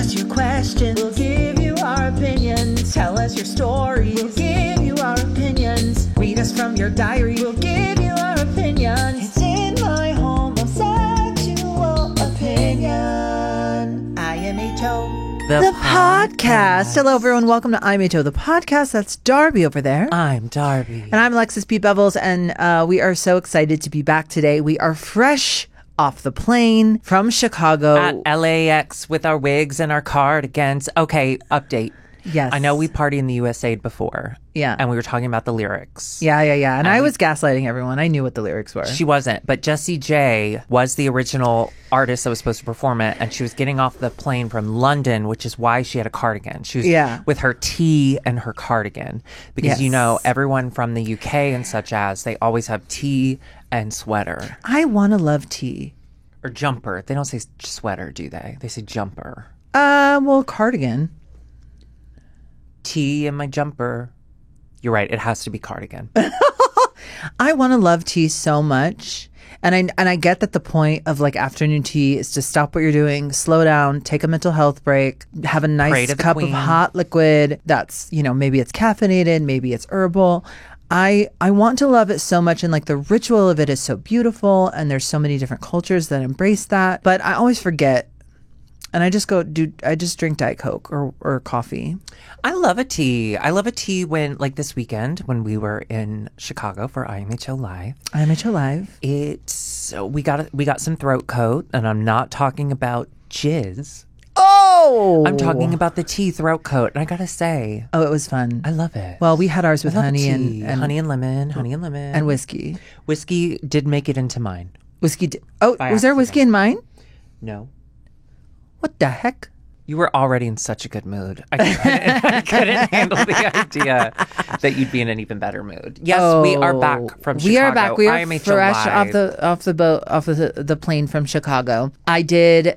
us your questions. We'll give you our opinions. Tell us your stories. We'll give you our opinions. Read us from your diary. We'll give you our opinions. It's in my homosexual opinion. IMHO. The podcast. Hello, everyone. Welcome to IMHO, the podcast. That's Darby over there. I'm Darby. And I'm Alexis P. Bevels, and we are so excited to be back today. We are fresh off the plane from Chicago. At LAX with our wigs and our cardigans. Okay, update. Yes. I know we partied in the USAID before. Yeah. And we were talking about the lyrics. Yeah. And I was gaslighting everyone. I knew what the lyrics were. She wasn't, but Jessie J was the original artist that was supposed to perform it, and she was getting off the plane from London, which is why she had a cardigan. She was with her tee and her cardigan. Because, you know, everyone from the UK and such as, they always have tee and sweater. I want to love tea. Or jumper. They don't say sweater, do they? They say jumper. Well, cardigan. Tea and my jumper. You're right. It has to be cardigan. I want to love tea so much. And I get that the point of like afternoon tea is to stop what you're doing, slow down, take a mental health break, have a nice cup of hot liquid that's, you know, maybe it's caffeinated, maybe it's herbal. I want to love it so much, and like the ritual of it is so beautiful, and there's so many different cultures that embrace that. But I always forget. And I just drink Diet Coke or coffee. I love a tea. I love a tea when, like this weekend, when we were in Chicago for IMHO Live. IMHO Live. We got some throat coat, and I'm not talking about jizz. Oh! I'm talking about the tea throat coat, and I gotta say, oh, it was fun. I love it. Well, we had ours with honey and honey and lemon, and whiskey. Whiskey did make it into mine. Whiskey. Was there whiskey in mine? No. What the heck? You were already in such a good mood. I couldn't handle the idea that you'd be in an even better mood. Yes, we are back from Chicago. We are back. We are IMHO fresh Live. off the plane from Chicago. I did.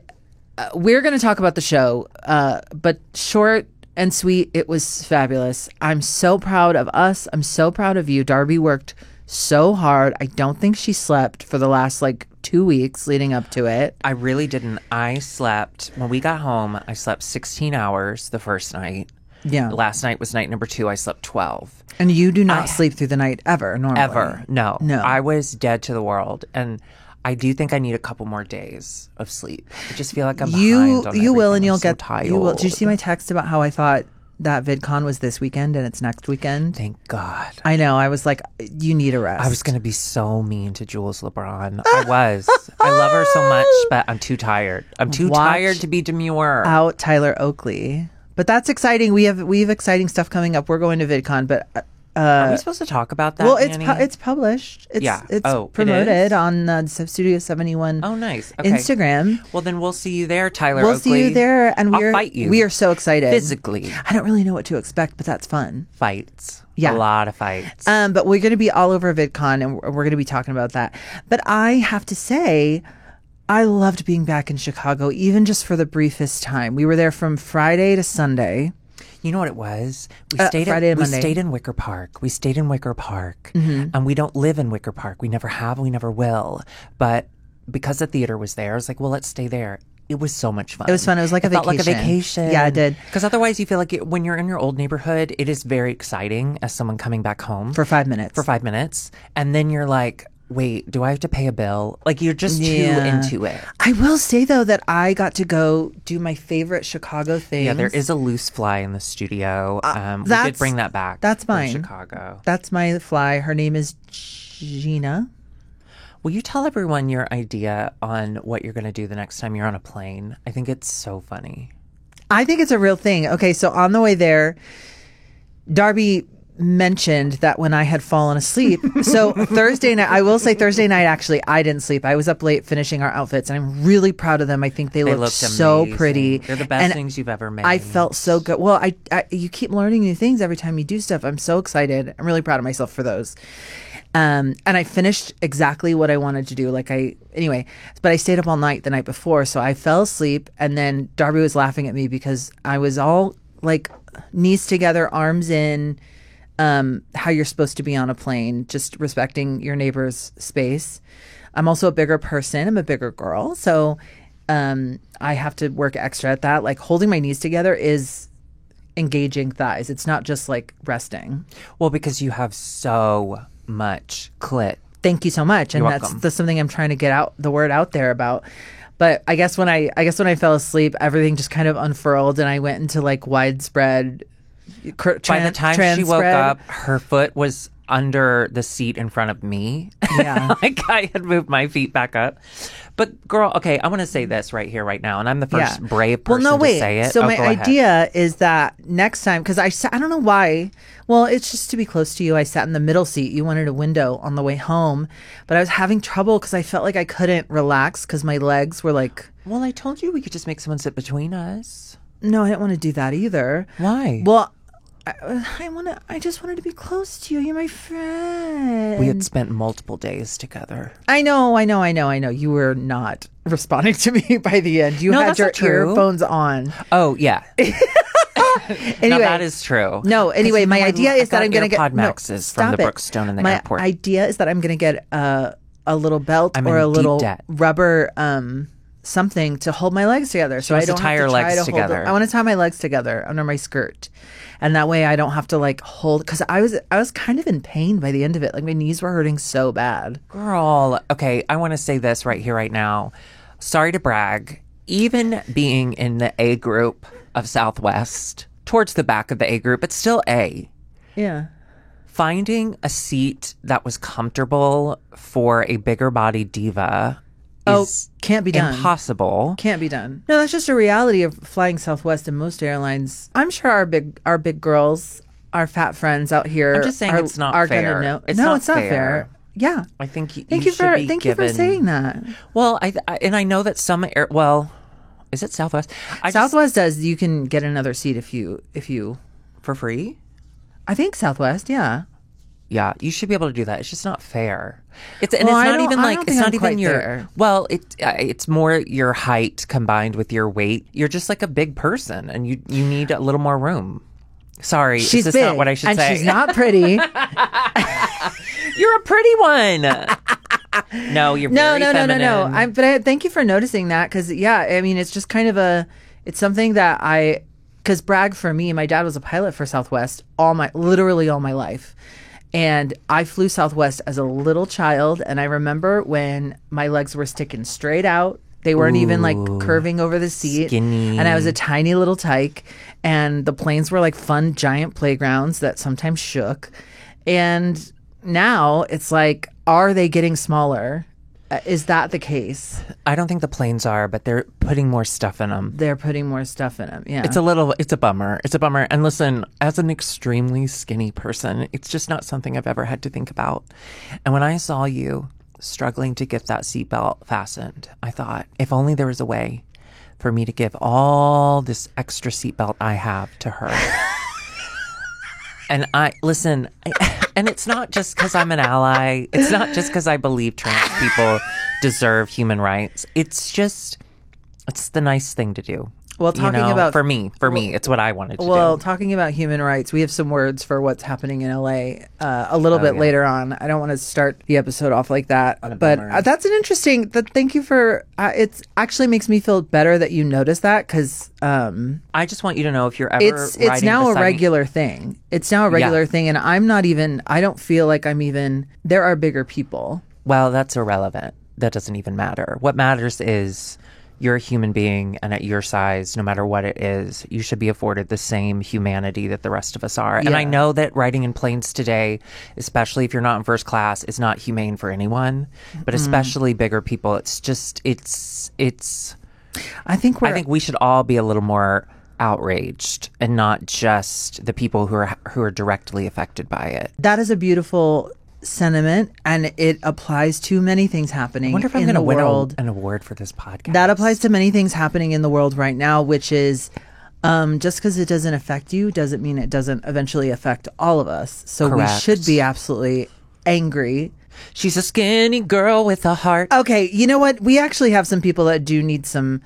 We're going to talk about the show, but short and sweet. It was fabulous. I'm so proud of us. I'm so proud of you. Darby worked so hard. I don't think she slept for the last 2 weeks leading up to it. I really didn't. I slept, when we got home, I slept 16 hours the first night. Yeah. Last night was night number 2. I slept 12. And you do not sleep through the night ever, normally. Ever. No. I was dead to the world. And I do think I need a couple more days of sleep. I just feel like I'm behind on You will, and you'll so get tired. You will. Did you see my text about how I thought that VidCon was this weekend and it's next weekend? Thank God. I know. I was like, you need a rest. I was going to be so mean to Jules LeBron. I was. I love her so much, but I'm too tired. I'm too tired to be demure. Out Tyler Oakley. But that's exciting. We have exciting stuff coming up. We're going to VidCon, but are we supposed to talk about that? Well, Annie? it's published. It's promoted it on Studio 71. Oh, nice. Okay. Instagram. Well, then we'll see you there, Tyler We'll Oakley. see you there, and I'll fight you. We are so excited. Physically. I don't really know what to expect, but that's fun. Fights. Yeah. A lot of fights. But we're going to be all over VidCon, and we're going to be talking about that. But I have to say, I loved being back in Chicago, even just for the briefest time. We were there from Friday to Sunday. You know what it was? We stayed in Wicker Park. We stayed in Wicker Park. Mm-hmm. And we don't live in Wicker Park. We never have. We never will. But because the theater was there, I was like, well, let's stay there. It was so much fun. It was fun. It was like a vacation. Felt like a vacation. Yeah, it did. Because otherwise you feel like when you're in your old neighborhood, it is very exciting as someone coming back home. For 5 minutes. And then you're like, wait, do I have to pay a bill? Like, you're just too into it. I will say, though, that I got to go do my favorite Chicago thing. Yeah, there is a loose fly in the studio. We did bring that back. That's mine. Chicago. That's my fly. Her name is Gina. Will you tell everyone your idea on what you're going to do the next time you're on a plane? I think it's so funny. I think it's a real thing. Okay, so on the way there, Darby mentioned that when I had fallen asleep. So Thursday night, I will say Thursday night, actually, I didn't sleep. I was up late finishing our outfits, and I'm really proud of them. I think they looked so pretty. They're the best things you've ever made. I felt so good. Well, you keep learning new things every time you do stuff. I'm so excited. I'm really proud of myself for those. And I finished exactly what I wanted to do. But I stayed up all night the night before, so I fell asleep, and then Darby was laughing at me because I was all like knees together, arms in, how you're supposed to be on a plane, just respecting your neighbor's space. I'm also a bigger person. I'm a bigger girl. So I have to work extra at that. Like holding my knees together is engaging thighs. It's not just like resting. Well, because you have so much clit. Thank you so much. And that's something I'm trying to get the word out there about. But I guess when I fell asleep, everything just kind of unfurled and I went into like widespread by the time she woke up, her foot was under the seat in front of me. Yeah. Like I had moved my feet back up. But girl, okay, I want to say this right here, right now. And I'm the first brave person to say it. So my idea is that next time, because I don't know why. Well, it's just to be close to you. I sat in the middle seat. You wanted a window on the way home. But I was having trouble because I felt like I couldn't relax because my legs were like... Well, I told you we could just make someone sit between us. No, I didn't want to do that either. Why? Well... I just wanted to be close to you. You're my friend. We had spent multiple days together. I know. You were not responding to me by the end. You had your earphones on. Oh, yeah. Anyway, no, that is true. No, anyway, my idea is that I'm going to get... Maxes from the Brookstone in the airport. My idea is that I'm going to get a little belt or a little rubber... something to hold my legs together, so I don't tie your legs together. I want to tie my legs together under my skirt, and that way I don't have to like hold. Because I was kind of in pain by the end of it. Like my knees were hurting so bad. Girl, okay, I want to say this right here, right now. Sorry to brag. Even being in the A group of Southwest, towards the back of the A group, it's still A. Yeah. Finding a seat that was comfortable for a bigger body diva. Can't be done. Impossible. Can't be done. No, that's just a reality of flying Southwest and most airlines. I'm sure our big girls, our fat friends out here. I'm just saying it's not fair. Gonna know. It's not fair. Yeah. I think thank you for saying that. Well, I know that some is it Southwest? Southwest does. You can get another seat if you for free. I think Southwest. Yeah. Yeah, you should be able to do that. It's just not fair. It's not even your there. Well, it's more your height combined with your weight. You're just like a big person, and you need a little more room. Sorry, she's is big, not what I should and say. She's not pretty. You're a pretty one. No, you're very feminine. No. But thank you for noticing that because I mean, it's just kind of it's something that because brag for me. My dad was a pilot for Southwest literally all my life. And I flew Southwest as a little child, and I remember when my legs were sticking straight out. They weren't even like curving over the seat. Skinny. And I was a tiny little tyke, and the planes were like fun giant playgrounds that sometimes shook. And now it's like, are they getting smaller? Is that the case? I don't think the planes are, but they're putting more stuff in them. They're putting more stuff in them, yeah. It's a bummer. It's a bummer. And listen, as an extremely skinny person, it's just not something I've ever had to think about. And when I saw you struggling to get that seatbelt fastened, I thought, if only there was a way for me to give all this extra seatbelt I have to her. And and it's not just because I'm an ally. It's not just because I believe trans people deserve human rights. It's the nice thing to do. Well, for me, it's what I wanted to do. Well, talking about human rights, we have some words for what's happening in LA a little bit later on. I don't want to start the episode off like that, but that's an interesting. Thank you for. It actually makes me feel better that you noticed that because I just want you to know if you're ever. It's now a regular thing. It's now a regular thing, and I'm not even. I don't feel like I'm even. There are bigger people. Well, that's irrelevant. That doesn't even matter. What matters is. You're a human being, and at your size, no matter what it is, you should be afforded the same humanity that the rest of us are. Yeah. And I know that riding in planes today, especially if you're not in first class, is not humane for anyone, but especially bigger people. It's just, I think we should all be a little more outraged and not just the people who are directly affected by it. That is a beautiful sentiment, and it applies to many things happening. I wonder if I'm going to win an award for this podcast. That applies to many things happening in the world right now, which is just because it doesn't affect you doesn't mean it doesn't eventually affect all of us. So Correct. We should be absolutely angry. She's a skinny girl with a heart. Okay, you know what? We actually have some people that do need some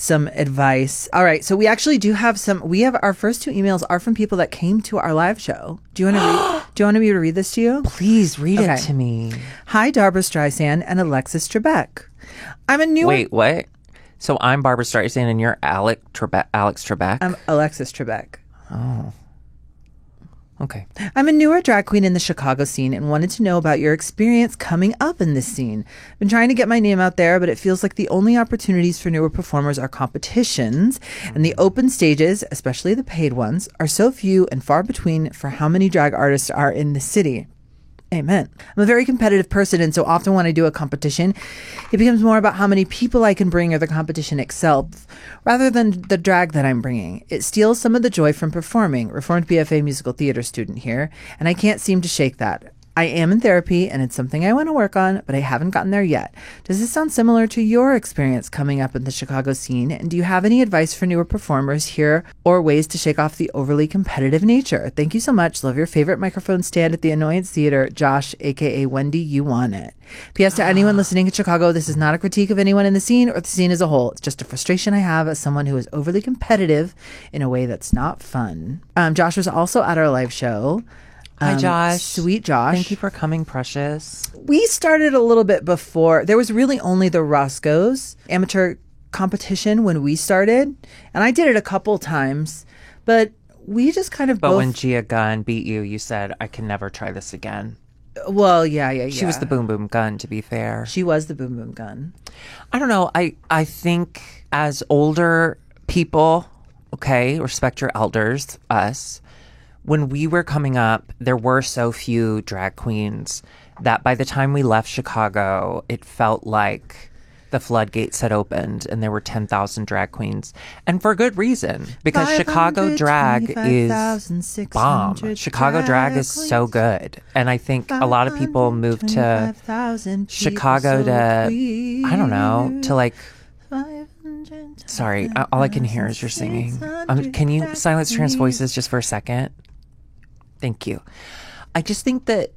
advice. All right, so we actually do have some. We have our first 2 emails are from people that came to our live show. Do you want me to read this to you? Please read it to me. Hi, Barbra Streisand and Alexis Trebek. I'm a new. Wait, what? So I'm Barbara Streisand and you're Alex Trebek. I'm Alexis Trebek. Oh. Okay. I'm a newer drag queen in the Chicago scene and wanted to know about your experience coming up in this scene. Been trying to get my name out there, but it feels like the only opportunities for newer performers are competitions, and the open stages, especially the paid ones, are so few and far between for how many drag artists are in the city. Amen. I'm a very competitive person, and so often when I do a competition, it becomes more about how many people I can bring or the competition itself, rather than the drag that I'm bringing. It steals some of the joy from performing. Reformed BFA musical theater student here, and I can't seem to shake that. I am in therapy, and it's something I want to work on, but I haven't gotten there yet. Does this sound similar to your experience coming up in the Chicago scene? And do you have any advice for newer performers here or ways to shake off the overly competitive nature? Thank you so much. Love your favorite microphone stand at the Annoyance Theater, Josh, a.k.a. Wendy, you want it. P.S. to anyone listening in Chicago, this is not a critique of anyone in the scene or the scene as a whole. It's just a frustration I have as someone who is overly competitive in a way that's not fun. Josh was also at our live show. Hi, Josh. Sweet Josh. Thank you for coming, precious. We started a little bit before. There was really only the Roscoe's amateur competition when we started. And I did it a couple times. But we just kind of But when Gia Gunn beat you, you said, I can never try this again. Well, yeah. She was the Boom Boom Gun, to be fair. She was the Boom Boom Gun. I don't know. I think as older people, okay, respect your elders, us. When we were coming up, there were so few drag queens that by the time we left Chicago, it felt like the floodgates had opened and there were 10,000 drag queens. And for good reason, because Chicago drag is bomb. Chicago drag is so good. And I think a lot of people move to Chicago to, I don't know, to like... Sorry, all I can hear is your singing. Can you silence trans voices just for a second? Thank you. I just think that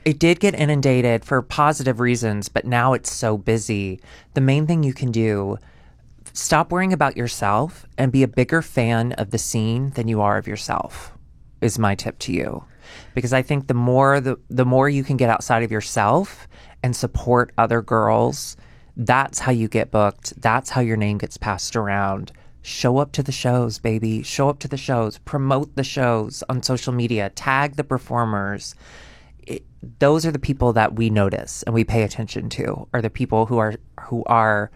it did get inundated for positive reasons, but now it's so busy. The main thing you can do, stop worrying about yourself and be a bigger fan of the scene than you are of yourself, is my tip to you. Because I think the more you can get outside of yourself and support other girls, that's how you get booked. That's how your name gets passed around. Show up to the shows, baby. Show up to the shows. Promote the shows on social media. Tag the performers. Those are the people that we notice and we pay attention to, are the people who are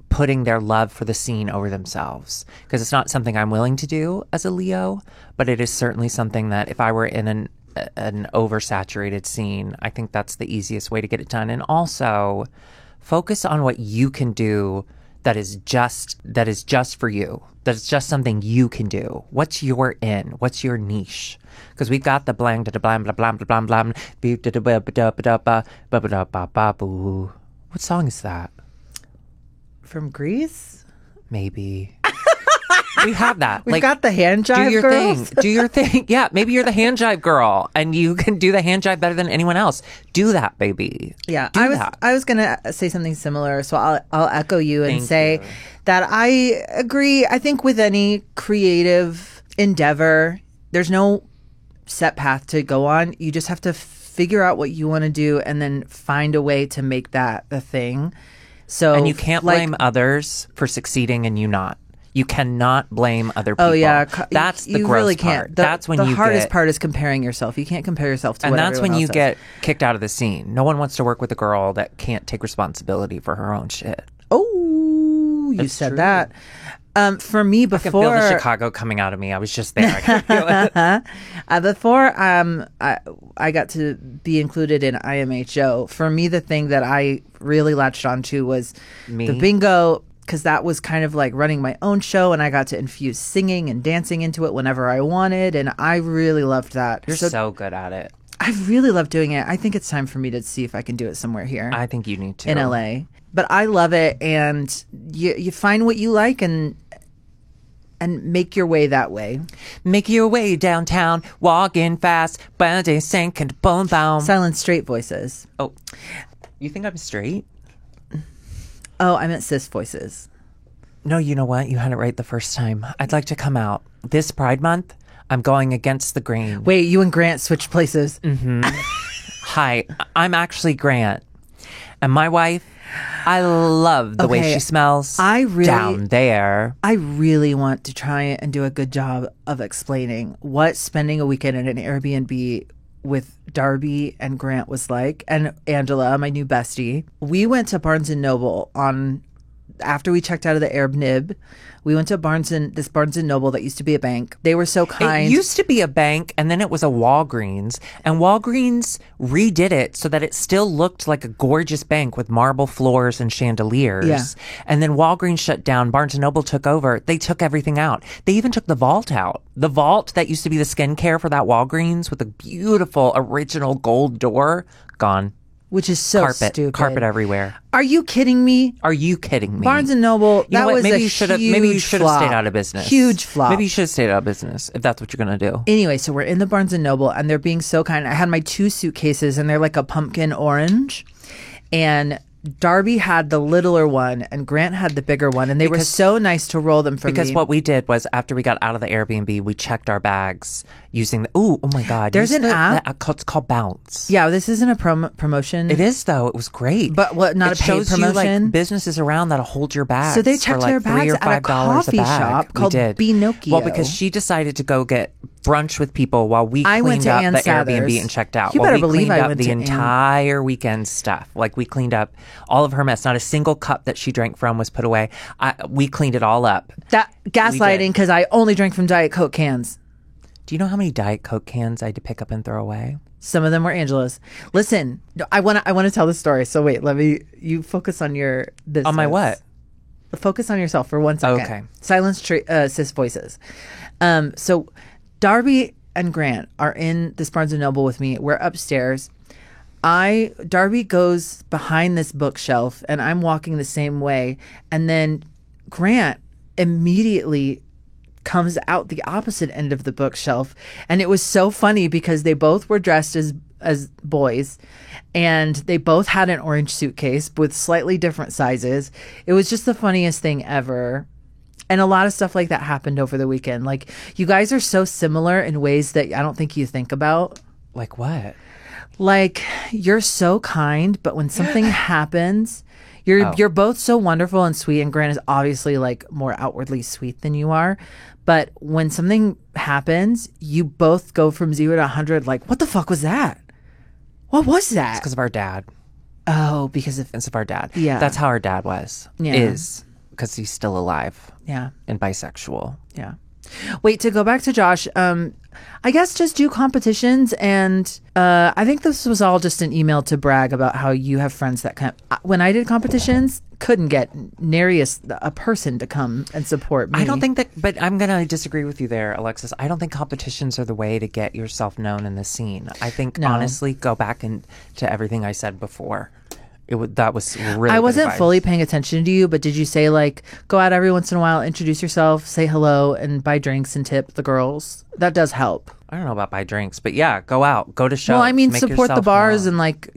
putting their love for the scene over themselves. Because it's not something I'm willing to do as a Leo, but it is certainly something that if I were in an oversaturated scene, I think that's the easiest way to get it done. And also, focus on what you can do that is just for you. That is just something you can do. What's your in? What's your niche? Because we've got the blang da blam blah blam blah blam blam. What song is that? From Grease? Maybe. We have that. We've got the hand jive do your girls. thing. Do your thing. Yeah, maybe you're the hand jive girl and you can do the hand jive better than anyone else. Do that, baby. Yeah, I was gonna say something similar, so I'll echo you and say that I agree. I think with any creative endeavor, there's no set path to go on. You just have to figure out what you want to do and then find a way to make that the thing. So, and you can't blame others for succeeding and you not. You cannot blame other people. Oh yeah, that's the you gross really part. Can't. That's when the you hardest part is comparing yourself. You can't compare yourself to and what that's when everyone you else get kicked out of the scene. No one wants to work with a girl that can't take responsibility for her own shit. Oh, you said that. For me, before I can feel the Chicago coming out of me. I was just there. I can feel it. Before I got to be included in IMHO, for me, the thing that I really latched onto was the bingo. Because that was kind of like running my own show, and I got to infuse singing and dancing into it whenever I wanted, and I really loved that. You're so good at it. I really love doing it. I think it's time for me to see if I can do it somewhere here. I think you need to. In LA. But I love it, and you find what you like and make your way that way. Make your way downtown, walking fast, body sink and boom boom. Silent straight voices. Oh, you think I'm straight? Oh, I meant cis voices. No, you know what? You had it right the first time. I'd like to come out. This Pride Month, I'm going against the grain. Wait, you and Grant switched places? Mm-hmm. Hi, I'm actually Grant. And my wife, I love the way she smells down there. I really want to try and do a good job of explaining what spending a weekend in an Airbnb with Darby and Grant was like. And Angela, my new bestie. We went to Barnes & Noble after we checked out of the Arab Nib. We went to Barnes & Noble that used to be a bank. They were so kind. It used to be a bank, and then it was a Walgreens. And Walgreens redid it so that it still looked like a gorgeous bank with marble floors and chandeliers. Yeah. And then Walgreens shut down. Barnes & Noble took over. They took everything out. They even took the vault out. The vault that used to be the skincare for that Walgreens with a beautiful original gold door, gone. Which is so stupid. Carpet everywhere. Are you kidding me? Are you kidding me? Barnes & Noble, that was maybe a you should have stayed out of business. Huge flop. Maybe you should have stayed out of business if that's what you're going to do. Anyway, so we're in the Barnes & Noble and they're being so kind. I had my 2 suitcases and they're like a pumpkin orange. And Darby had the littler one and Grant had the bigger one. And they were so nice to roll them for me. Because what we did was after we got out of the Airbnb, we checked our bags using oh my God. There's an app. It's called Bounce. Yeah, this isn't a promotion. It is, though. It was great. But what, not a paid promotion? You, like, businesses around that'll hold your bags. So they checked for like their bags $3 or $5 at a coffee shop called Pinocchio. Well, because she decided to go get brunch with people while we cleaned up the Airbnb and checked out. You better believe I went to the entire weekend stuff. Like, we cleaned up all of her mess. Not a single cup that she drank from was put away. We cleaned it all up. That gaslighting, because I only drank from Diet Coke cans. Do you know how many Diet Coke cans I had to pick up and throw away? Some of them were Angela's. Listen, I want to tell the story. So wait, you focus on your business. On my what? Focus on yourself for 1 second. Okay. Silence cis voices. So Darby and Grant are in this Barnes & Noble with me. We're upstairs. Darby goes behind this bookshelf and I'm walking the same way. And then Grant immediately comes out the opposite end of the bookshelf. And it was so funny because they both were dressed as boys and they both had an orange suitcase with slightly different sizes. It was just the funniest thing ever. And a lot of stuff like that happened over the weekend. Like, you guys are so similar in ways that I don't think you think about. Like what? Like, you're so kind, but when something happens, you're both so wonderful and sweet. And Grant is obviously like more outwardly sweet than you are. But when something happens, you both go from 0 to 100. Like, what the fuck was that? What was that? It's because of our dad. Oh, because of our dad. Yeah, that's how our dad was. Yeah. Is because he's still alive. Yeah, and bisexual. Yeah. Wait, to go back to Josh, I guess just do competitions. And I think this was all just an email to brag about how you have friends that when I did competitions, couldn't get nary a person to come and support me. I don't think that, but I'm going to disagree with you there, Alexis. I don't think competitions are the way to get yourself known in the scene. I think, honestly, go back to everything I said before. That was really I wasn't fully paying attention to you, but did you say, like, go out every once in a while, introduce yourself, say hello, and buy drinks and tip the girls? That does help. I don't know about buy drinks, but yeah, go out, go to shows. Well, I mean, support the bars and, like,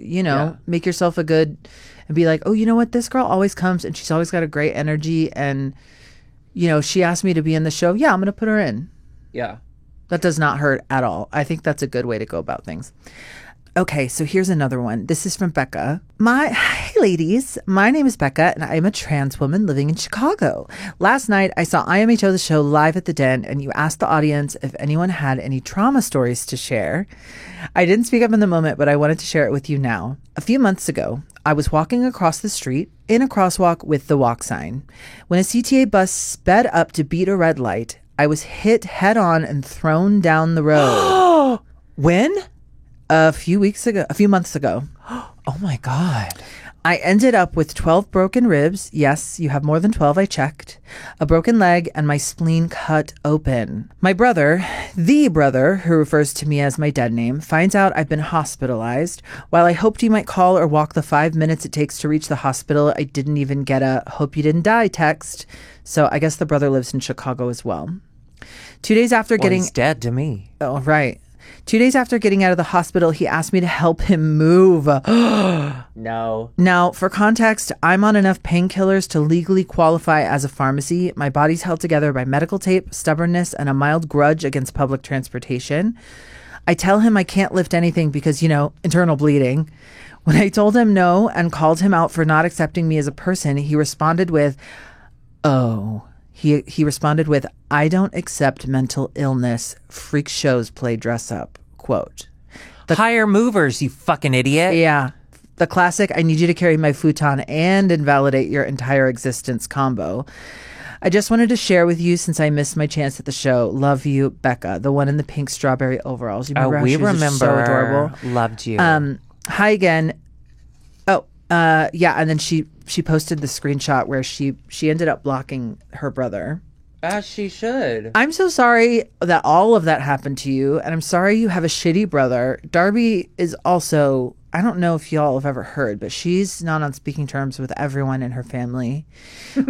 make yourself and be like, oh, you know what? This girl always comes and she's always got a great energy. And, she asked me to be in the show. Yeah, I'm going to put her in. Yeah. That does not hurt at all. I think that's a good way to go about things. Okay, so here's another one. This is from Becca. Hey ladies, my name is Becca and I am a trans woman living in Chicago. Last night I saw IMHO The Show live at the Den and you asked the audience if anyone had any trauma stories to share. I didn't speak up in the moment, but I wanted to share it with you now. A few months ago, I was walking across the street in a crosswalk with the walk sign. When a CTA bus sped up to beat a red light, I was hit head on and thrown down the road. When? A few months ago. Oh my God. I ended up with 12 broken ribs. Yes, you have more than 12, I checked. A broken leg and my spleen cut open. My brother, the brother who refers to me as my dead name, finds out I've been hospitalized. While I hoped he might call or walk the 5 minutes it takes to reach the hospital, I didn't even get a hope you didn't die text. So I guess the brother lives in Chicago as well. 2 days after he's dead to me. Oh, right. 2 days after getting out of the hospital, he asked me to help him move. No. Now, for context, I'm on enough painkillers to legally qualify as a pharmacy. My body's held together by medical tape, stubbornness, and a mild grudge against public transportation. I tell him I can't lift anything because, internal bleeding. When I told him no and called him out for not accepting me as a person, he responded with, he responded with, I don't accept mental illness. Freak shows play dress up. Quote. Higher movers, you fucking idiot. Yeah. The classic, I need you to carry my futon and invalidate your entire existence combo. I just wanted to share with you since I missed my chance at the show. Love you, Becca, the one in the pink strawberry overalls. You remember how she was so adorable? Loved you. Hi again. Yeah, and then she posted the screenshot where she ended up blocking her brother. As she should. I'm so sorry that all of that happened to you, and I'm sorry you have a shitty brother. Darby is also, I don't know if y'all have ever heard, but she's not on speaking terms with everyone in her family.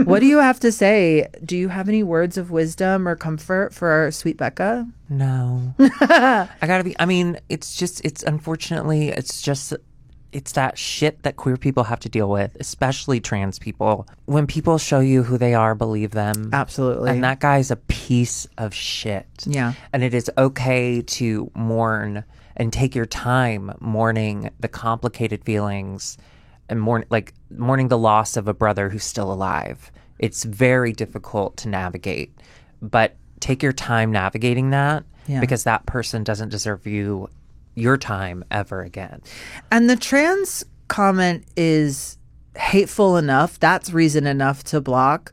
What do you have to say? Do you have any words of wisdom or comfort for our sweet Becca? No. It's that shit that queer people have to deal with, especially trans people. When people show you who they are, believe them. Absolutely. And that guy's a piece of shit. Yeah. And it is okay to mourn and take your time mourning the complicated feelings and mourning the loss of a brother who's still alive. It's very difficult to navigate, but take your time navigating that because that person doesn't deserve your time ever again. And the trans comment is hateful enough. That's reason enough to block.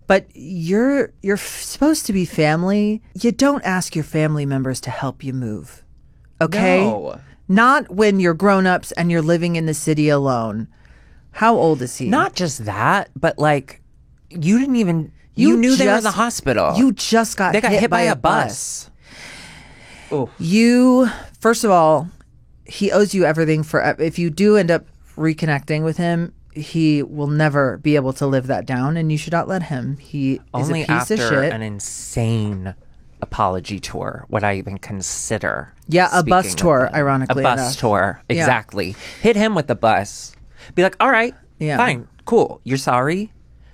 But you're supposed to be family. You don't ask your family members to help you move. Okay? No. Not when you're grown-ups and you're living in the city alone. How old is he? Not just that, but like you didn't even you knew they were in the hospital. You just got hit by a bus. Oof. First of all, he owes you everything if you do end up reconnecting with him, he will never be able to live that down, and you should not let him. He only is a piece of after shit. An insane apology tour would I even consider. Yeah, a bus tour, ironically enough. A bus tour, exactly. Hit him with the bus. Be like, all right, fine, cool. You're sorry.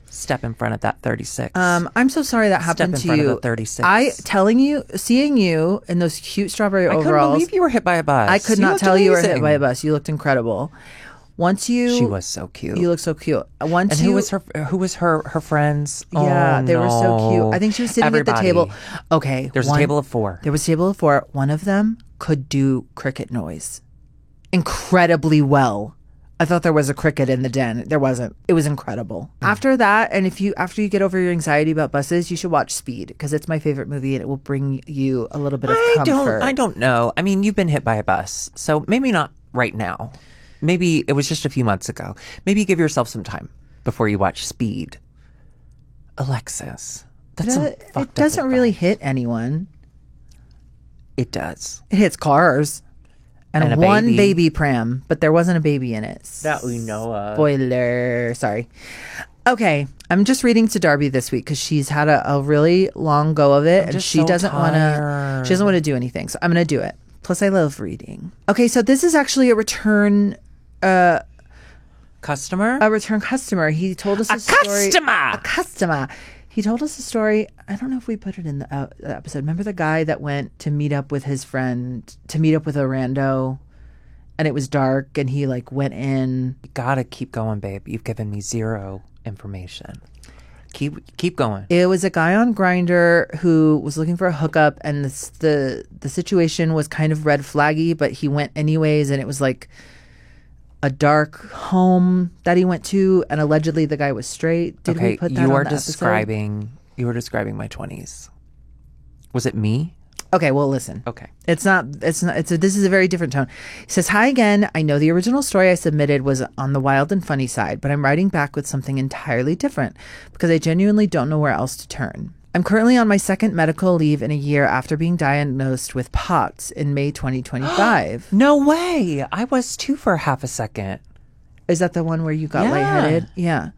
Step in front of that 36. I'm so sorry that happened to you. Step in front of the 36. Seeing you in those cute strawberry overalls. I couldn't believe you were hit by a bus. I could not tell you were hit by a bus. You looked incredible. She was so cute. You look so cute. Who was her friends? Yeah, they were so cute. I think she was sitting at the table. Okay. There's a table of 4. There was a table of 4. One of them could do cricket noise incredibly well. I thought there was a cricket in the den. There wasn't. It was incredible. After that, and after you get over your anxiety about buses, you should watch Speed, because it's my favorite movie and it will bring you a little bit of comfort. I don't know. I mean, you've been hit by a bus, so maybe not right now. Maybe it was just a few months ago. Maybe give yourself some time before you watch Speed. Alexis, it doesn't really hit anyone. It does. It hits cars. And one baby pram, but there wasn't a baby in it. That we know of. Spoiler. Sorry. Okay. I'm just reading to Darby this week because she's had a really long go of it, and she doesn't want to do anything. So I'm going to do it. Plus, I love reading. Okay. So this is actually a return customer. A return customer. He told us a story. A customer. He told us a story. I don't know if we put it in the episode. Remember the guy that went to meet up with his friend, to meet up with a rando, and it was dark, and he went in. You gotta keep going, babe. You've given me zero information. Keep going. It was a guy on Grindr who was looking for a hookup, and the situation was kind of red flaggy, but he went anyways, and it was like a dark home that he went to, and allegedly the guy was straight. Did we put that on the episode? You were describing my 20s. Was it me? Okay, well, listen. Okay. This is a very different tone. He says, hi again. I know the original story I submitted was on the wild and funny side, but I'm writing back with something entirely different because I genuinely don't know where else to turn. I'm currently on my second medical leave in a year after being diagnosed with POTS in May 2025. No way. I was too for half a second. Is that the one where you got lightheaded? Yeah.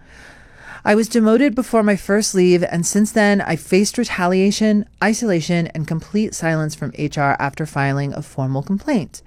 I was demoted before my first leave, and since then, I faced retaliation, isolation, and complete silence from HR after filing a formal complaint.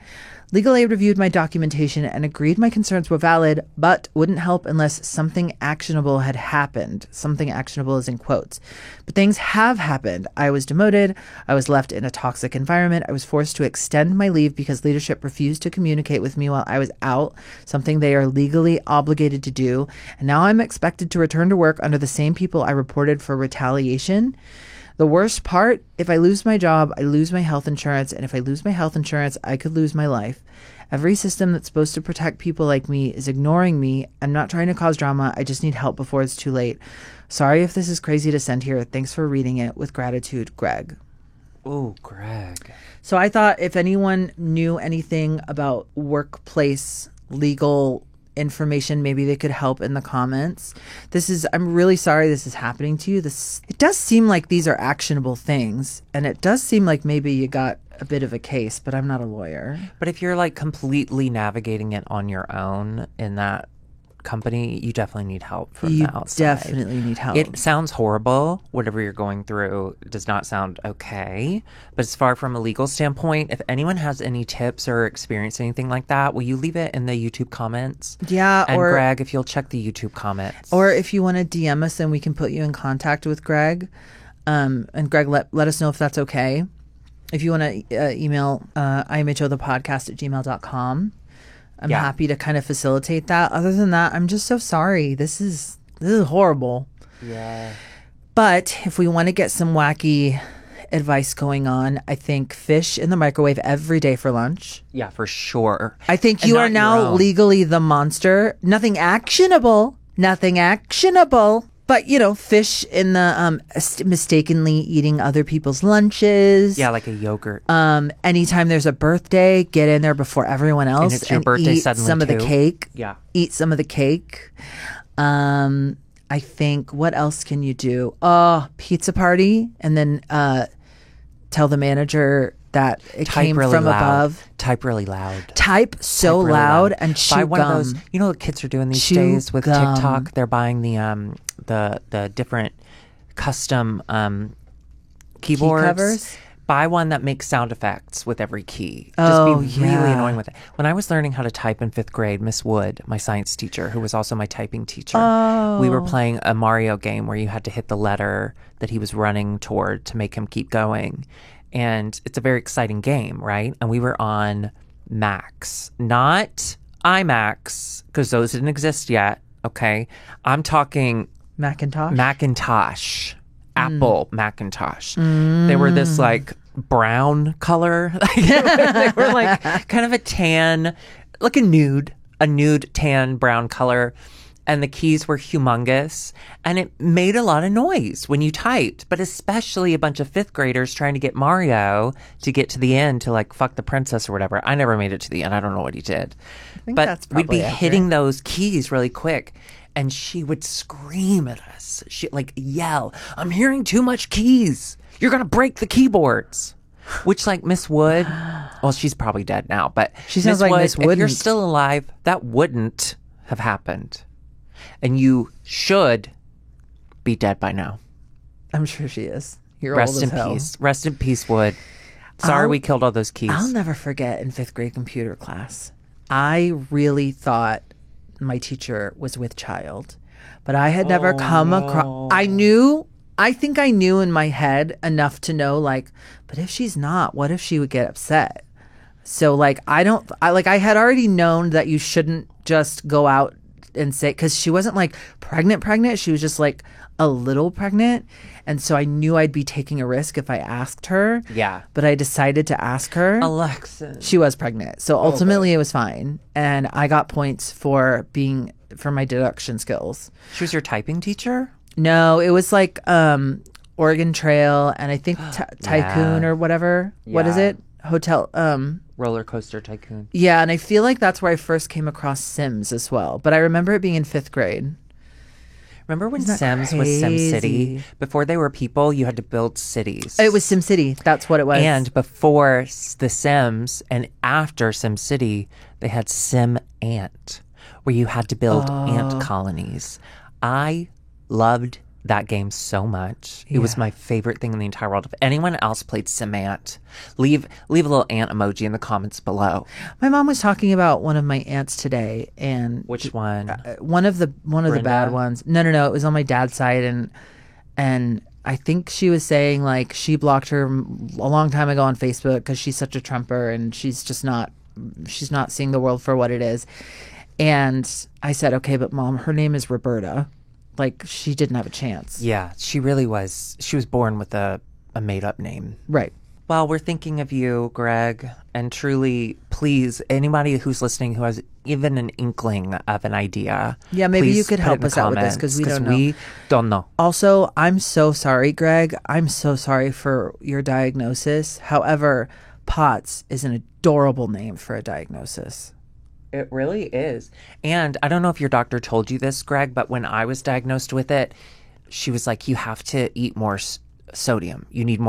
Legal aid reviewed my documentation and agreed my concerns were valid, but wouldn't help unless something actionable had happened. Something actionable is in quotes. But things have happened. I was demoted. I was left in a toxic environment. I was forced to extend my leave because leadership refused to communicate with me while I was out, something they are legally obligated to do. And now I'm expected to return to work under the same people I reported for retaliation. The worst part, if I lose my job, I lose my health insurance. And if I lose my health insurance, I could lose my life. Every system that's supposed to protect people like me is ignoring me. I'm not trying to cause drama. I just need help before it's too late. Sorry if this is crazy to send here. Thanks for reading it. With gratitude, Greg. Oh, Greg. So I thought if anyone knew anything about workplace legal information, maybe they could help in the comments. I'm really sorry this is happening to you. It does seem like these are actionable things, and it does seem like maybe you got a bit of a case, but I'm not a lawyer. But if you're like completely navigating it on your own in that company, you definitely need help from the outside. You definitely need help. It sounds horrible. Whatever you're going through does not sound okay. But as far from a legal standpoint, if anyone has any tips or experienced anything like that, will you leave it in the YouTube comments? Yeah. And Greg, if you'll check the YouTube comments. Or if you want to DM us, then we can put you in contact with Greg. And Greg, let us know if that's okay. If you want to email imhothepodcast@gmail.com. I'm happy to kind of facilitate that. Other than that, I'm just so sorry. This is horrible. Yeah. But if we want to get some wacky advice going on, I think fish in the microwave every day for lunch. Yeah, for sure. I think you are now legally the monster. Nothing actionable. But, fish in the mistakenly eating other people's lunches. Yeah, like a yogurt. Anytime there's a birthday, get in there before everyone else and it's your birthday eat suddenly some of the cake. Yeah. Eat some of the cake. I think, what else can you do? Oh, pizza party. And then tell the manager that it came really from loud. Above. Type really loud. Type really loud and chew Buy one gum. of those. You know what kids are doing these days with TikTok? They're buying the different custom keyboards. Key covers? Buy one that makes sound effects with every key. Just be really annoying with it. When I was learning how to type in 5th grade, Miss Wood, my science teacher, who was also my typing teacher, we were playing a Mario game where you had to hit the letter that he was running toward to make him keep going. And it's a very exciting game, right? And we were on Macs, not iMacs, because those didn't exist yet, okay? I'm talking Macintosh. Apple Macintosh. They were this like brown color. They were like kind of a tan, like a nude tan brown color. And the keys were humongous. And it made a lot of noise when you typed, but especially a bunch of 5th graders trying to get Mario to get to the end to like fuck the princess or whatever. I never made it to the end. I don't know what he did. But we'd be hitting those keys really quick. And she would scream at us. She'd like yell, "I'm hearing too much keys. You're going to break the keyboards." Which like Miss Wood, well, she's probably dead now, but she sounds like Miss Wood. If you're still alive, that wouldn't have happened. And you should be dead by now. I'm sure she is. You're Rest old in as hell. peace. Rest in peace, Wood. Sorry we killed all those keys. I'll never forget in 5th grade computer class. I really thought my teacher was with child, but I had never come across. I think I knew in my head enough to know, like, but if she's not, what if she would get upset? So like, I had already known that you shouldn't just go out and say, because she wasn't like pregnant. She was just like a little pregnant. And so I knew I'd be taking a risk if I asked her. Yeah. But I decided to ask her. Alexis. She was pregnant. So ultimately it was fine. And I got points for my deduction skills. She was your typing teacher? No, it was like Oregon Trail and I think Tycoon or whatever. Yeah. What is it? Hotel. Roller Coaster Tycoon. Yeah. And I feel like that's where I first came across Sims as well. But I remember it being in 5th grade. Remember when Sims was SimCity? Before they were people, you had to build cities. It was SimCity. That's what it was. And before The Sims and after SimCity, they had SimAnt, where you had to build ant colonies. I loved that game so much. It was my favorite thing in the entire world. If anyone else played Simant, leave a little ant emoji in the comments below. My mom was talking about one of my aunts today, and which one? One of the bad ones. No, it was on my dad's side, and I think she was saying like she blocked her a long time ago on Facebook because she's such a Trumper and she's not seeing the world for what it is. And I said, okay, but Mom, her name is Roberta. Like, she didn't have a chance. Yeah, she really was. She was born with a made-up name. Right. Well, we're thinking of you, Greg. And truly, please, anybody who's listening who has even an inkling of an idea. Yeah, maybe you could help us out with this because we don't know. Also, I'm so sorry, Greg. I'm so sorry for your diagnosis. However, POTS is an adorable name for a diagnosis. It really is. And I don't know if your doctor told you this, Greg, but when I was diagnosed with it, she was like, you have to eat more sodium. You need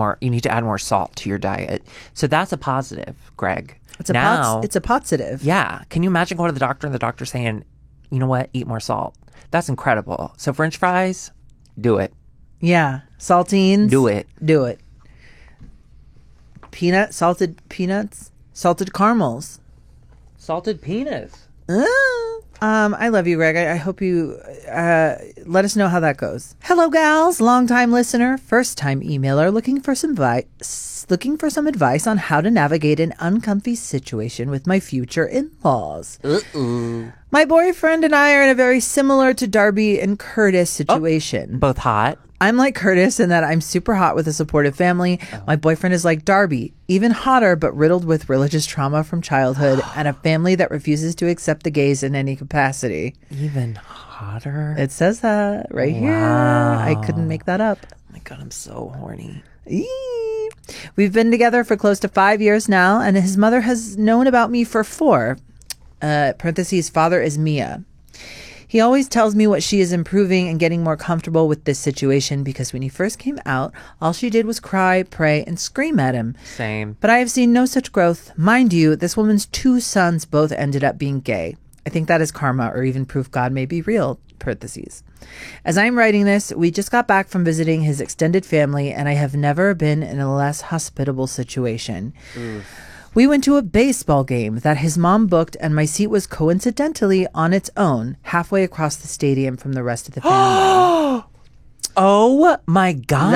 to add more salt to your diet. So that's a positive, Greg. It's a positive. Yeah. Can you imagine going to the doctor and the doctor saying, you know what, eat more salt? That's incredible. So French fries, do it. Yeah. Saltines. Do it. Salted peanuts, salted caramels. Salted penis. I love you, Greg. I hope you let us know how that goes. Hello, gals. Long-time listener, first-time emailer, looking for some advice on how to navigate an uncomfy situation with my future in-laws. My boyfriend and I are in a very similar to Darby and Curtis situation. Both hot. I'm like Curtis in that I'm super hot with a supportive family. My boyfriend is like Darby, even hotter, but riddled with religious trauma from childhood and a family that refuses to accept the gays in any capacity. Even hotter? It says that right here. I couldn't make that up. Oh my God, I'm so horny. We've been together for close to 5 years now, and his mother has known about me for 4. Parentheses, father is Mia. He always tells me what she is improving and getting more comfortable with this situation because when he first came out, all she did was cry, pray, and scream at him. Same. But I have seen no such growth. Mind you, this woman's 2 sons both ended up being gay. I think that is karma or even proof God may be real, parentheses. As I'm writing this, we just got back from visiting his extended family, and I have never been in a less hospitable situation. We went to a baseball game that his mom booked, and my seat was coincidentally on its own, halfway across the stadium from the rest of the family. Oh my God.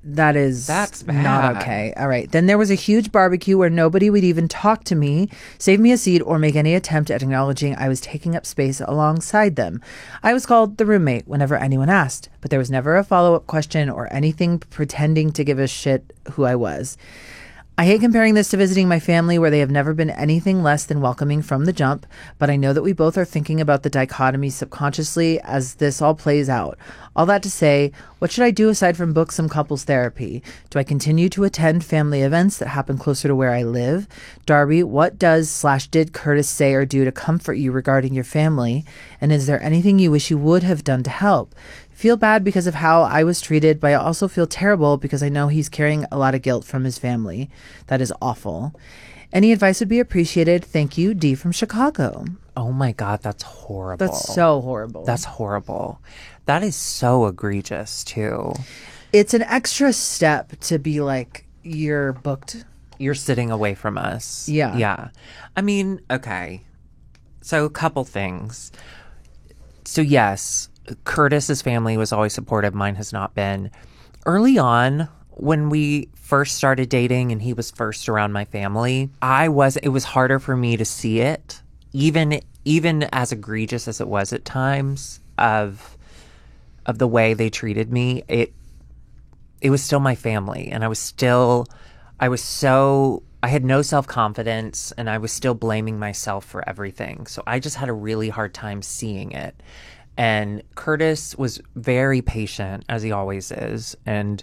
That's not okay. All right. Then there was a huge barbecue where nobody would even talk to me, save me a seat, or make any attempt at acknowledging I was taking up space alongside them. I was called the roommate whenever anyone asked, but there was never a follow-up question or anything pretending to give a shit who I was. I hate comparing this to visiting my family where they have never been anything less than welcoming from the jump, but I know that we both are thinking about the dichotomy subconsciously as this all plays out. All that to say, what should I do aside from book some couples therapy? Do I continue to attend family events that happen closer to where I live? Darby, what did Curtis say or do to comfort you regarding your family? And is there anything you wish you would have done to help? Feel bad because of how I was treated, but I also feel terrible because I know he's carrying a lot of guilt from his family. That is awful. Any advice would be appreciated. Thank you, D from Chicago. Oh my God, that's horrible. That's so horrible. That's horrible. That is so egregious, too. It's an extra step to be like, you're booked. You're sitting away from us. Yeah. Yeah. I mean, okay. So a couple things. So yes, Curtis's family was always supportive. Mine has not been. Early on, when we first started dating and he was first around my family, it was harder for me to see it, even as egregious as it was at times of the way they treated me. It was still my family, and I had no self-confidence, and I was still blaming myself for everything. So I just had a really hard time seeing it. And Curtis was very patient, as he always is, and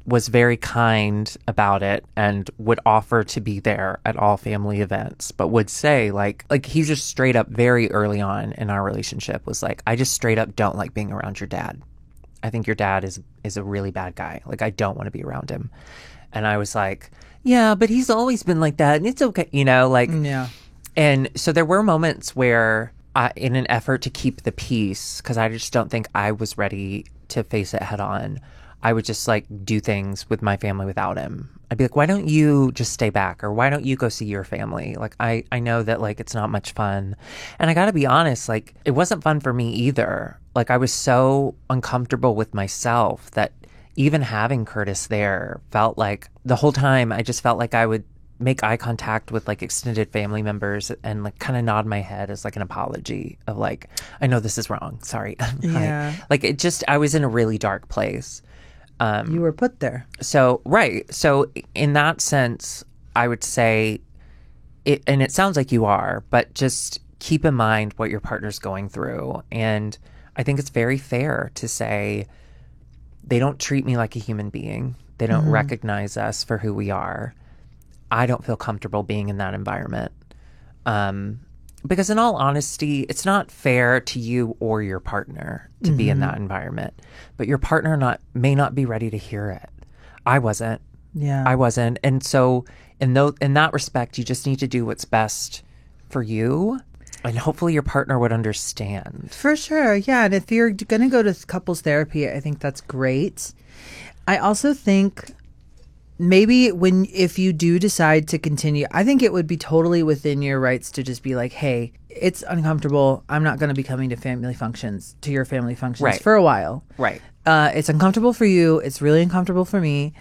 was very kind about it and would offer to be there at all family events, but would say like he just straight up very early on in our relationship was like, I just straight up don't like being around your dad. I think your dad is a really bad guy. Like, I don't want to be around him. And I was like, yeah, but he's always been like that, and it's okay, Yeah. And so there were moments where in an effort to keep the peace, because I just don't think I was ready to face it head on, I would just like do things with my family without him. I'd be like, why don't you just stay back? Or why don't you go see your family? Like, I know that like it's not much fun. And I got to be honest, like it wasn't fun for me either. Like I was so uncomfortable with myself that even having Curtis there felt like the whole time I just felt like I would make eye contact with like extended family members and like kind of nod my head as like an apology of like, I know this is wrong. Sorry. Yeah. Like it just, I was in a really dark place. You were put there. So, right. So in that sense, I would say it, and it sounds like you are, but just keep in mind what your partner's going through. And I think it's very fair to say they don't treat me like a human being. They don't recognize us for who we are. I don't feel comfortable being in that environment. Because in all honesty, it's not fair to you or your partner to be in that environment. But your partner may not be ready to hear it. I wasn't. Yeah. I wasn't. And so in that respect, you just need to do what's best for you. And hopefully your partner would understand. For sure. Yeah. And if you're going to go to couples therapy, I think that's great. I also think maybe if you do decide to continue, I think it would be totally within your rights to just be like, hey, it's uncomfortable. I'm not going to be coming to your family functions for a while. Right. It's uncomfortable for you. It's really uncomfortable for me.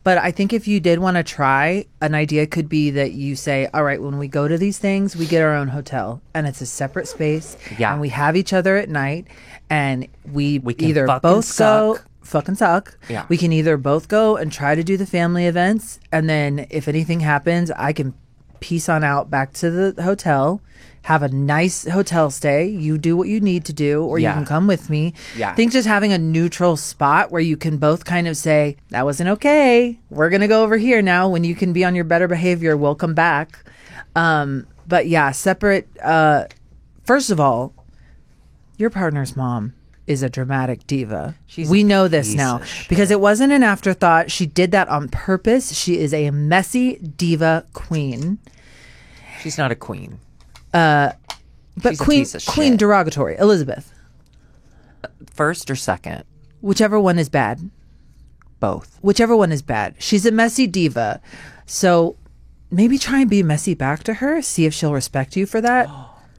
But I think if you did want to try, an idea could be that you say, all right, when we go to these things, we get our own hotel and it's a separate space. Yeah. And we have each other at night and we can either both go fucking suck. Yeah. We can either both go and try to do the family events. And then if anything happens, I can peace on out back to the hotel, have a nice hotel stay. You do what you need to do, or you can come with me. Yeah. I think just having a neutral spot where you can both kind of say, that wasn't okay. We're going to go over here now. When you can be on your better behavior, we'll come back. But yeah, separate. First of all, your partner's mom is a dramatic diva. We know this now because it wasn't an afterthought. She did that on purpose. She is a messy diva queen. She's not a queen. But she's queen derogatory. Elizabeth. First or second? Whichever one is bad. Both. Whichever one is bad. She's a messy diva. So maybe try and be messy back to her. See if she'll respect you for that.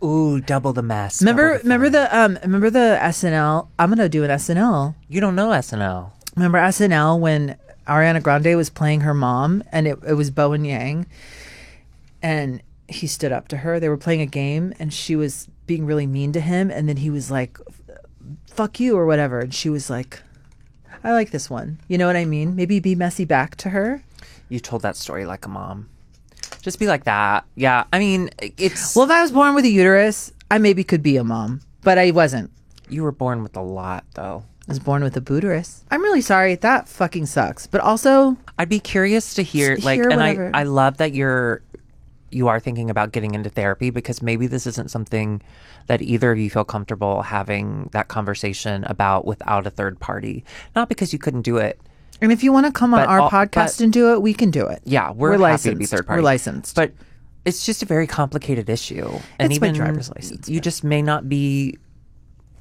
Ooh, double the mess. Remember the SNL? I'm gonna do an SNL. You don't know SNL. Remember SNL when Ariana Grande was playing her mom and it was Bowen Yang and he stood up to her. They were playing a game and she was being really mean to him and then he was like, fuck you or whatever. And she was like, I like this one. You know what I mean? Maybe be messy back to her. You told that story like a mom. Just be like that. Yeah. I mean, it's... Well, if I was born with a uterus, I maybe could be a mom, but I wasn't. You were born with a lot, though. I was born with a booterus. I'm really sorry. That fucking sucks. But also... I'd be curious to hear, like, and I love that you are thinking about getting into therapy because maybe this isn't something that either of you feel comfortable having that conversation about without a third party. Not because you couldn't do it. And if you want to come on our podcast and do it, we can do it. Yeah, we're happy licensed. To be third party. We're licensed. But it's just a very complicated issue. And it's even my driver's license. You just may not be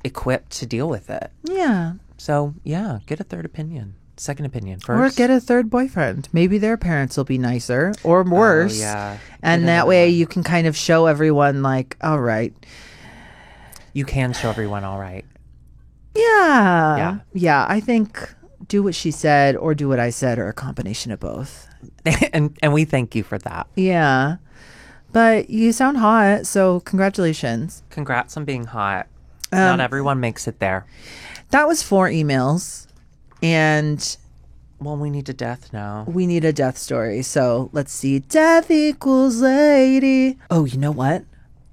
equipped to deal with it. Yeah. So, yeah, get a third opinion. Second opinion first. Or get a third boyfriend. Maybe their parents will be nicer or worse. Oh, yeah. And that way you can kind of show everyone like, all right. You can show everyone all right. Yeah. Yeah. Yeah, I think... do what she said or do what I said or a combination of both. and we thank you for that. Yeah. But you sound hot, so congratulations. Congrats on being hot. Not everyone makes it there. That was 4 emails. And... well, we need a death now. We need a death story. So let's see. Death equals lady. Oh, you know what?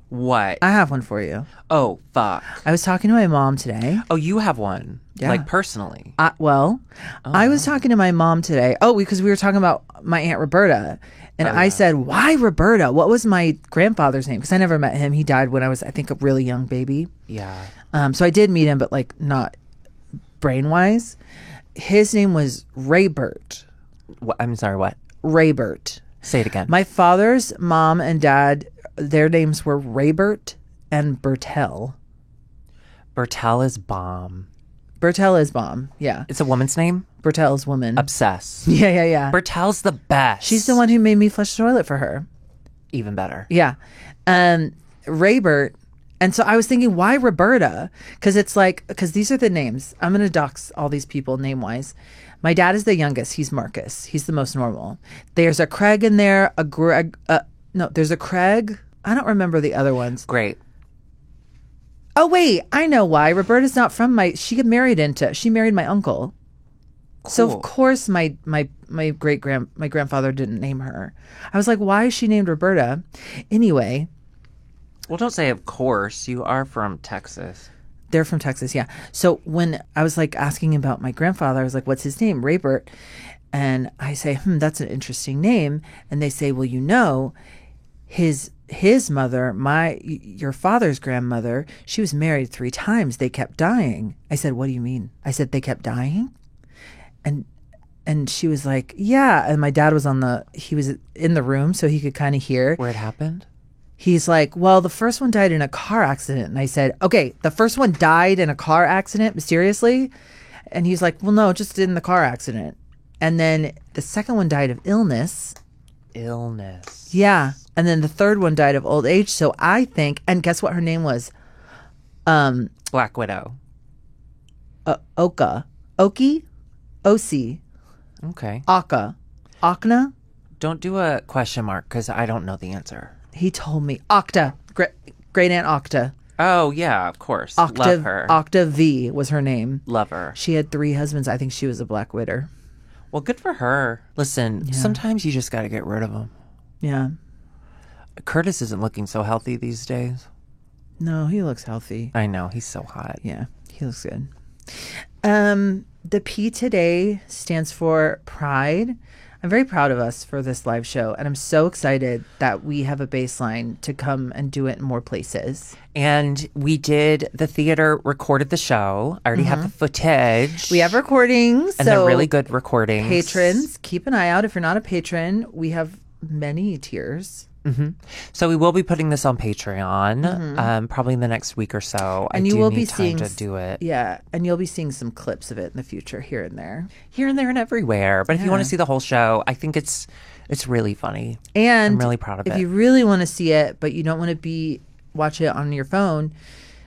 What? I have one for you. Oh, fuck. I was talking to my mom today. Oh, you have one? Yeah. Like personally? I was talking to my mom today. Oh, because we were talking about my Aunt Roberta. And I said, why Roberta? What was my grandfather's name? Because I never met him. He died when I was, I think, a really young baby. Yeah. So I did meet him, but like not brain-wise. His name was Raybert. I'm sorry, what? Raybert. Say it again. My father's mom and dad, their names were Raybert and Bertel. Bertel is bomb. Bertel is bomb. Yeah. It's a woman's name? Bertel's woman. Obsessed. Yeah. Bertel's the best. She's the one who made me flush the toilet for her. Even better. Yeah. Raybert. And so I was thinking, why Roberta? Because these are the names. I'm going to dox all these people name-wise. My dad is the youngest. He's Marcus. He's the most normal. There's a Craig in there, a Greg. No, there's a Craig. I don't remember the other ones. Great. Oh, wait. I know why. Roberta's not from she married my uncle. Cool. So, of course, my grandfather didn't name her. I was like, why is she named Roberta? Anyway. Well, don't say of course. You are from Texas. They're from Texas, yeah. So when I was like asking about my grandfather, I was like, what's his name? Raybert. And I say, that's an interesting name. And they say, well, his mother, your father's grandmother, she was married 3 times. They kept dying. I said, what do you mean? I said, they kept dying? And she was like, yeah. And my dad was he was in the room so he could kind of hear. Where it happened? He's like, well, the first one died in a car accident. And I said, okay, the first one died in a car accident, mysteriously? And he's like, well, no, just in the car accident. And then the second one died of illness. Yeah. And then the third one died of old age. So I think, and guess what her name was? Black Widow. Oka. Oki? Osi. Okay. Aka. Akna? Don't do a question mark because I don't know the answer. He told me. Octa. Great Aunt Octa. Oh, yeah, of course. Love her. Octa V was her name. Love her. She had 3 husbands. I think she was a Black Widow. Well, good for her. Listen, sometimes you just got to get rid of them. Yeah. Curtis isn't looking so healthy these days. No, he looks healthy. I know. He's so hot. Yeah, he looks good. The P today stands for pride. I'm very proud of us for this live show, and I'm so excited that we have a baseline to come and do it in more places. And we did, the theater recorded the show. I already have the footage. We have recordings. And they're really good recordings. Patrons, keep an eye out. If you're not a patron, we have many tiers. So we will be putting this on Patreon probably in the next week or so. And you will be seeing to do it. Yeah, and you'll be seeing some clips of it in the future, here and there and everywhere. But if you want to see the whole show, I think it's really funny. And I'm really proud of it. If you really want to see it, but you don't want to watch it on your phone,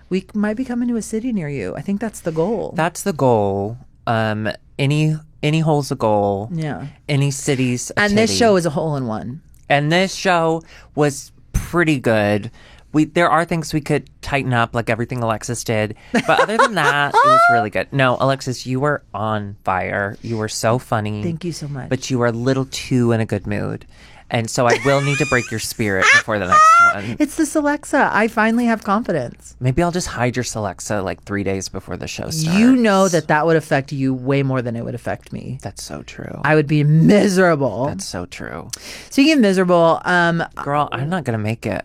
we might be coming to a city near you. I think that's the goal. That's the goal. Any hole's a goal. Yeah. Any city's a And titty. This show is a hole in one. And this show was pretty good. There are things we could tighten up, like everything Alexis did. But other than that, it was really good. No, Alexis, you were on fire. You were so funny. Thank you so much. But you were a little too in a good mood. And so I will need to break your spirit before the next one. It's this Alexa. I finally have confidence. Maybe I'll just hide your Alexa like 3 days before the show starts. You know that would affect you way more than it would affect me. That's so true. I would be miserable. That's so true. Speaking of miserable, girl, I'm not gonna make it.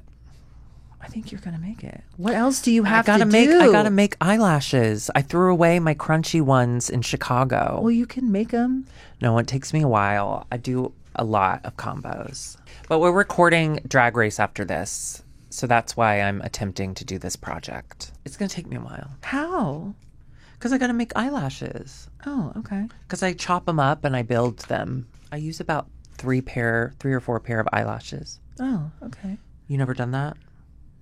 I think you're gonna make it. What else do you have to do? I gotta make eyelashes. I threw away my crunchy ones in Chicago. Well, you can make them. No, it takes me a while. I do a lot of combos. But we're recording Drag Race after this, so that's why I'm attempting to do this project. It's gonna take me a while. How? Because I gotta make eyelashes. Oh, okay. Because I chop them up and I build them. I use about 3 or 4 pair of eyelashes. Oh, okay. You never done that?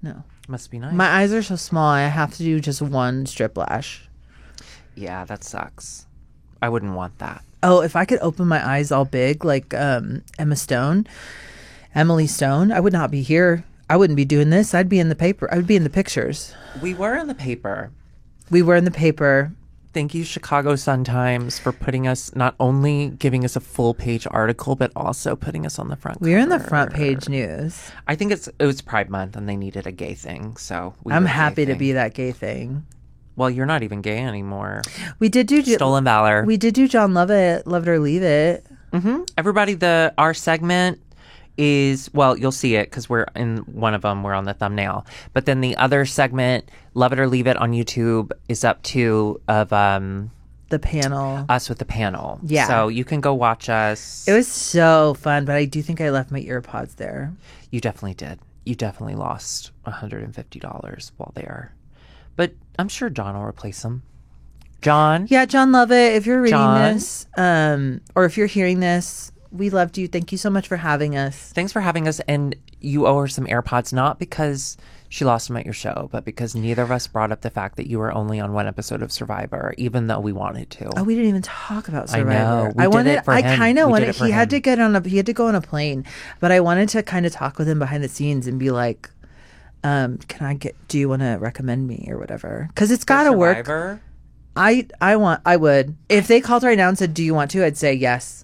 No. Must be nice. My eyes are so small, I have to do just one strip lash. Yeah, that sucks. I wouldn't want that. Oh, if I could open my eyes all big like Emily Stone, I would not be here. I wouldn't be doing this. I'd be in the paper. I would be in the pictures. We were in the paper. Thank you, Chicago Sun-Times, for putting us, not only giving us a full page article, but also putting us on the front cover. We're in the front page news. I think it was Pride Month and they needed a gay thing. So I'm happy to be that gay thing. Well, you're not even gay anymore. We did do Stolen Valor. We did do John Lovett, Love It or Leave It. Everybody, our segment is, well, you'll see it because we're in one of them. We're on the thumbnail. But then the other segment, Love It or Leave It on YouTube, is up to of the panel. Us with the panel. Yeah. So you can go watch us. It was so fun, but I do think I left my earpods there. You definitely did. You definitely lost $150 while there. But I'm sure John will replace them. John. Yeah, John Lovett, if you're reading this, or if you're hearing this, we loved you. Thank you so much for having us. Thanks for having us. And you owe her some AirPods, not because she lost them at your show, but because neither of us brought up the fact that you were only on one episode of Survivor, even though we wanted to. Oh, we didn't even talk about Survivor. I know. I kind of wanted. He had to go on a plane, but I wanted to kind of talk with him behind the scenes and be like, do you want to recommend me or whatever? Because it's got to work. I would. If they called right now and said, do you want to? I'd say yes.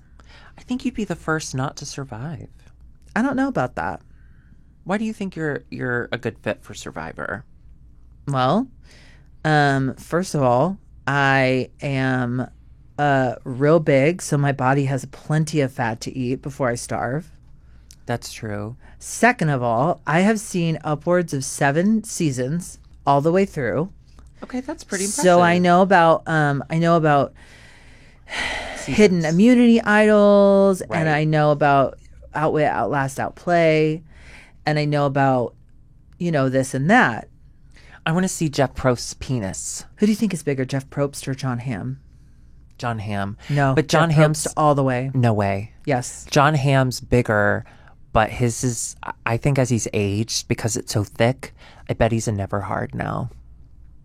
I think you'd be the first not to survive. I don't know about that. Why do you think you're a good fit for Survivor? Well, first of all, I am real big, so my body has plenty of fat to eat before I starve. That's true. Second of all, I have seen upwards of 7 seasons all the way through. Okay, that's pretty impressive. So I know about hidden immunity idols, right. And I know about Outwit, Outlast, Outplay, and I know about, this and that. I want to see Jeff Probst's penis. Who do you think is bigger, Jeff Probst or Jon Hamm? Jon Hamm. No, but Jon Hamm's all the way. No way. Yes. Jon Hamm's bigger, but his is, I think as he's aged, because it's so thick, I bet he's a never hard now.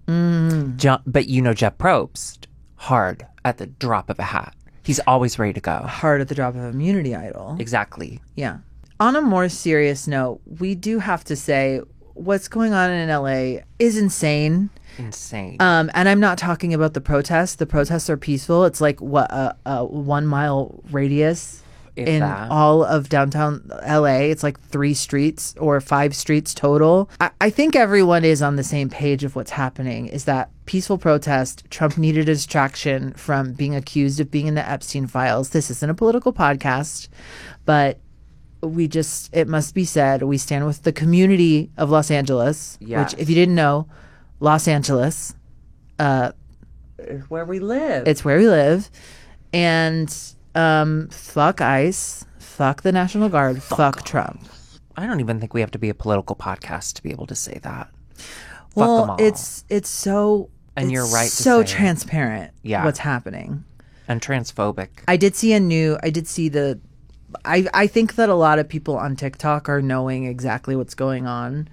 But Jeff Probst, hard at the drop of a hat. He's always ready to go. Hard at the drop of immunity idol. Exactly. Yeah. On a more serious note, we do have to say what's going on in LA is insane. Insane. And I'm not talking about the protests. The protests are peaceful. It's like a 1 mile radius in all of downtown LA. It's like 3 streets or 5 streets total. I think everyone is on the same page of what's happening, is that peaceful protest. Trump needed a distraction from being accused of being in the Epstein files. This isn't a political podcast, but it must be said, we stand with the community of Los Angeles, which, if you didn't know, Los Angeles is where we live. It's where we live. And fuck ICE, fuck the National Guard, fuck Trump. I don't even think we have to be a political podcast to be able to say that. Well, fuck them all. It's so, and you're right. So transparent. Yeah. What's happening and transphobic. I think that a lot of people on TikTok are knowing exactly what's going on,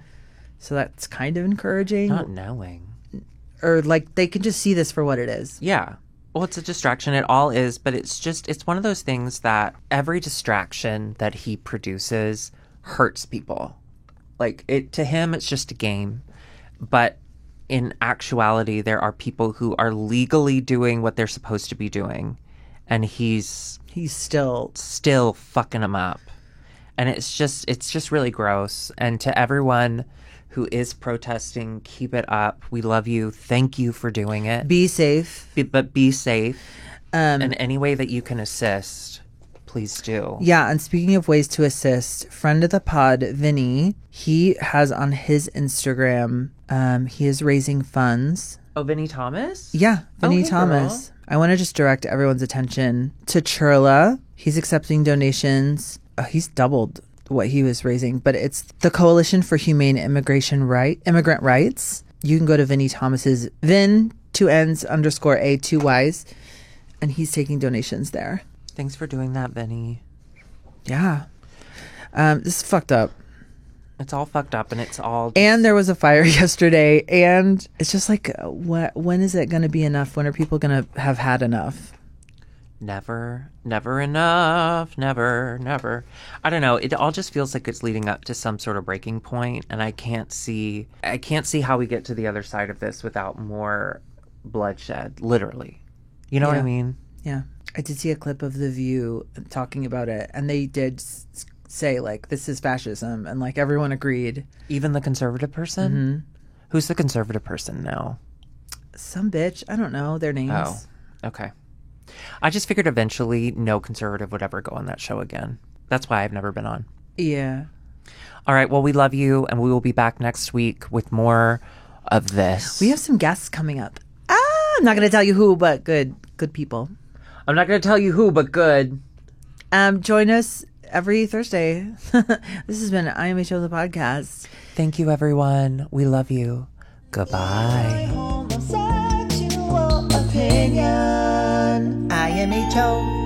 so that's kind of encouraging. Not knowing, or like they can just see this for what it is. Yeah. Well, it's a distraction. It all is, but it's one of those things that every distraction that he produces hurts people. Like, to him, it's just a game. But in actuality, there are people who are legally doing what they're supposed to be doing. And he's still fucking them up. And it's just really gross. And to everyone who is protesting, keep it up. We love you. Thank you for doing it. Be safe. But be safe. And any way that you can assist, please do. Yeah, and speaking of ways to assist, friend of the pod, Vinny, he has on his Instagram, he is raising funds. Oh, Vinny Thomas? Yeah, Vinny Thomas. Girl. I want to just direct everyone's attention to Churla. He's accepting donations. He's doubled what he was raising, but it's the Coalition for Humane Immigrant Rights. You can go to Vinny Thomas's Vin 2Ns_A 2 Ys, and he's taking donations there. Thanks for doing that, Vinny. Yeah. This is fucked up. It's all fucked up, and it's all and there was a fire yesterday, and it's just like, when is it going to be enough? When are people going to have had enough? Never enough. Never. I don't know. It all just feels like it's leading up to some sort of breaking point, and I can't see how we get to the other side of this without more bloodshed, literally. You know what I mean? Yeah. I did see a clip of The View talking about it, and they did say, like, this is fascism, and, like, everyone agreed. Even the conservative person? Mm-hmm. Who's the conservative person now? Some bitch. I don't know their names. Oh, okay. I just figured eventually no conservative would ever go on that show again. That's why I've never been on. Yeah. All right. Well, we love you, and we will be back next week with more of this. We have some guests coming up. I'm not going to tell you who, but good people. I'm not going to tell you who, but good. Join us every Thursday. This has been IMHO the podcast. Thank you, everyone. We love you. Goodbye. toe.